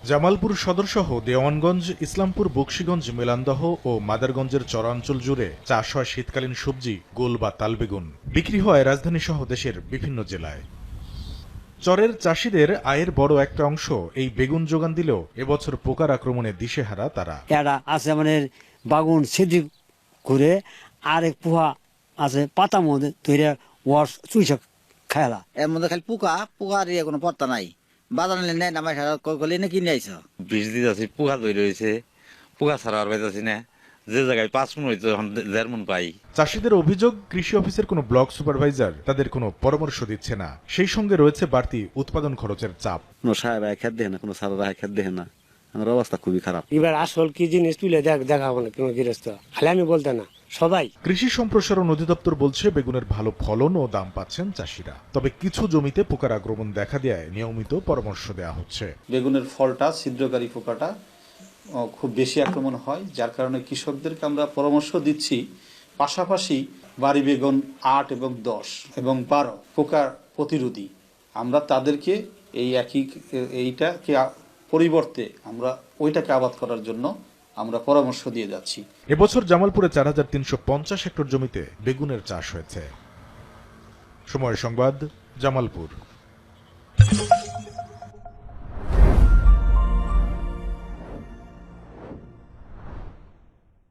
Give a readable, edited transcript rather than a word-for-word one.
জামালপুর সদরসহ দেওয়ানগঞ্জ, ইসলামপুর, বকশীগঞ্জ, মেলান্দহ ও মাদারগঞ্জের চরাঞ্চল জুড়ে চাষ হয় শীতকালীন সবজি গোল বা তালবেগুন। বিক্রি হয় রাজধানীসহ দেশের বিভিন্ন জেলায়। চরের চাষিদের আয়ের বড় একটা অংশ এই বেগুন যোগান দিলেও এবছর পোকার আক্রমণে দিশেহারা তারা। এটা আছে মানে বাগুন সিদ্ধি করে আরেক পোহা আছে পাতা মধ্যে তৈরি ওয়াশ চুইসা খায়লা। এর মধ্যে খালি পোকা দিয়ে কোনো পত্তা নাই। বাজার নিলে নেয় নামাই কইলে না কিনে আইস। বিষ দিতেছি, পোকা তৈরি হয়েছে, পোকা ছাড়া আর পাইতেছি না। যে জায়গায় 5 মন হইতো 1.5 মন পাই। চাষিদের অভিযোগ, কৃষি অফিসের কোনো ব্লক সুপারভাইজার তাদের কোনো পরামর্শ দিচ্ছে না। সেই সঙ্গে রয়েছে বাড়তি উৎপাদন খরচের চাপ। কোনো সাহেব খেত দেখে না, কোনো সারা খেত দেখে না, আমার অবস্থা খুবই খারাপ। এবার আসল কি জিনিস তুলে দেখাবো না কোনো গৃহস্থ, খালি আমি বলতে না সবাই। কৃষি সম্প্রসারণ অধিদপ্তর বলছে বেগুনের ভালো ফলন ও দাম পাচ্ছেন চাষিরা। তবে কিছু জমিতে পোকার আক্রমণ দেখা দেয় নিয়মিত পরামর্শ দেওয়া হচ্ছে। বেগুনের ফলটা ছিদ্রকারী পোকাটা খুব বেশি আক্রমণ হয়, যার কারণে কৃষকদেরকে আমরা পরামর্শ দিচ্ছি পাশাপাশি বাড়ি বেগুন 8 এবং 10 এবং 12 পোকার প্রতিরোধী আমরা তাদেরকে এইটাকে পরিবর্তে আমরা ওইটাকে আবাদ করার জন্য আমরা পরামর্শ দিয়ে যাচ্ছি। এবছর জামালপুরে 4350 হেক্টর জমিতে বেগুনের চাষ হয়েছে। সময় সংবাদ, জামালপুর।